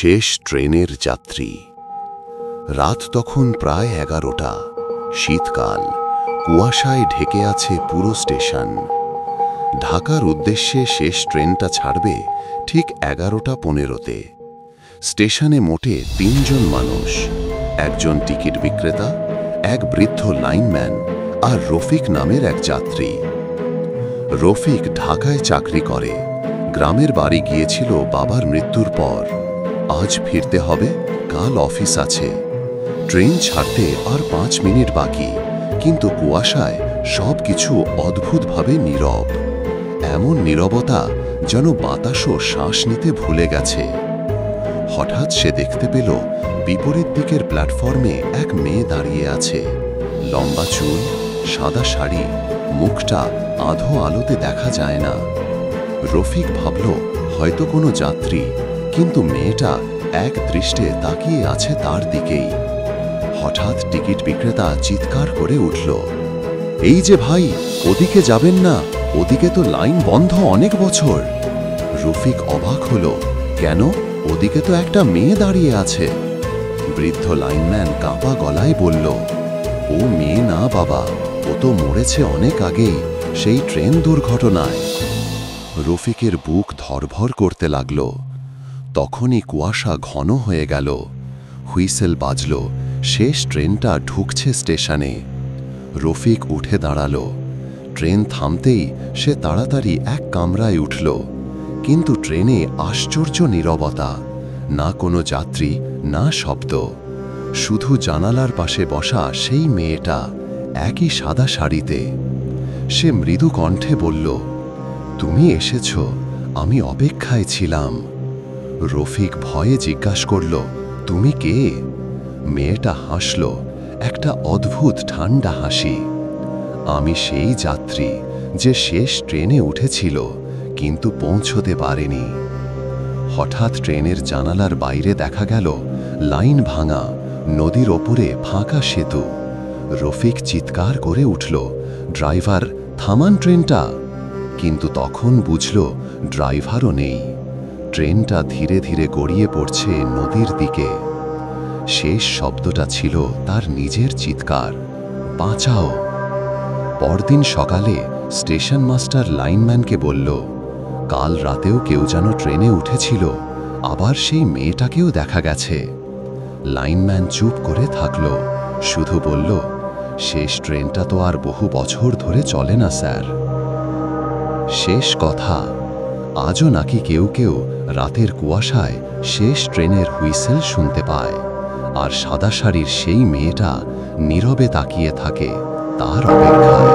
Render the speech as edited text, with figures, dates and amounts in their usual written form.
শেষ ট্রেনের যাত্রী। রাত তখন প্রায় 11টা। শীতকাল, কুয়াশায় ঢেকে আছে পুরো স্টেশন। ঢাকার উদ্দেশ্যে শেষ ট্রেনটা ছাড়বে ঠিক 11:15-তে। স্টেশনে মোটে 3 জন মানুষ, একজন টিকিট বিক্রেতা, এক বৃদ্ধ লাইনম্যান আর রফিক নামের এক যাত্রী। রফিক ঢাকায় চাকরি করে, গ্রামের বাড়ি গিয়েছিল বাবার মৃত্যুর পর। আজ ফিরতে হবে, কাল অফিস আছে। ট্রেন ছাড়তে আর 5 মিনিট বাকি, কিন্তু কুয়াশায় সব কিছু অদ্ভুতভাবে নীরব। এমন নীরবতা যেন বাতাসও শ্বাস নিতে ভুলে গেছে। হঠাৎ সে দেখতে পেল বিপরীত দিকের প্ল্যাটফর্মে এক মেয়ে দাঁড়িয়ে আছে। লম্বা চুল, সাদা শাড়ি, মুখটা আধো আলোতে দেখা যায় না। রফিক ভাবল হয়তো কোনো যাত্রী, কিন্তু মেয়েটা এক দৃষ্টে তাকিয়ে আছে তার দিকেই। হঠাৎ টিকিট বিক্রেতা চিৎকার করে উঠল, এই যে ভাই, ওদিকে যাবেন না, ওদিকে তো লাইন বন্ধ অনেক বছর। রফিক অবাক হল, কেন? ওদিকে তো একটা মেয়ে দাঁড়িয়ে আছে। বৃদ্ধ লাইনম্যান কাঁপা গলায় বলল, ও মেয়ে না বাবা, ও তো মরেছে অনেক আগেই, সেই ট্রেন দুর্ঘটনায়। রফিকের বুক ধড়ফড় করতে লাগল। তখনই কুয়াশা ঘন হয়ে গেল। হুইসেল বাজল, শেষ ট্রেনটা ঢুকছে স্টেশনে। রফিক উঠে দাঁড়াল। ট্রেন থামতেই সে তাড়াতাড়ি এক কামরায় উঠল, কিন্তু ট্রেনে আশ্চর্য নীরবতা। না কোনো যাত্রী, না শব্দ, শুধু জানালার পাশে বসা সেই মেয়েটা, একই সাদা শাড়িতে। সে মৃদু কণ্ঠে বলল, তুমি এসেছ, আমি অপেক্ষায় ছিলাম। রফিক ভয়ে জিজ্ঞাসা করল, তুমি কে? মেয়েটা হাসল, একটা অদ্ভুত ঠান্ডা হাসি। আমি সেই যাত্রী যে শেষ ট্রেনে উঠেছিল কিন্তু পৌঁছতে পারেনি। হঠাৎ ট্রেনের জানালার বাইরে দেখা গেল লাইন ভাঙা, নদীর ওপরে ফাঁকা সেতু। রফিক চিৎকার করে উঠল, ড্রাইভার, থামান ট্রেনটা। কিন্তু তখন বুঝল ড্রাইভারও নেই। ট্রেনটা ধীরে ধীরে গড়িয়ে পড়ছে নদীর দিকে। শেষ শব্দটা ছিল তার নিজের চিৎকার, বাঁচাও। পরদিন সকালে স্টেশন মাস্টার লাইনম্যানকে বলল, কাল রাতেও কেউ যেন ট্রেনে উঠেছিল, আবার সেই মেয়েটাকেও দেখা গেছে। লাইনম্যান চুপ করে থাকল, শুধু বলল, শেষ ট্রেনটা তো আর বহু বছর ধরে চলে না স্যার। শেষ কথা। আজও নাকি কেউ কেউ রাতের কুয়াশায় শেষ ট্রেনের হুইসেল শুনতে পায়, আর সাদা শাড়ির সেই মেয়েটা নীরবে তাকিয়ে থাকে তার অপেক্ষায়।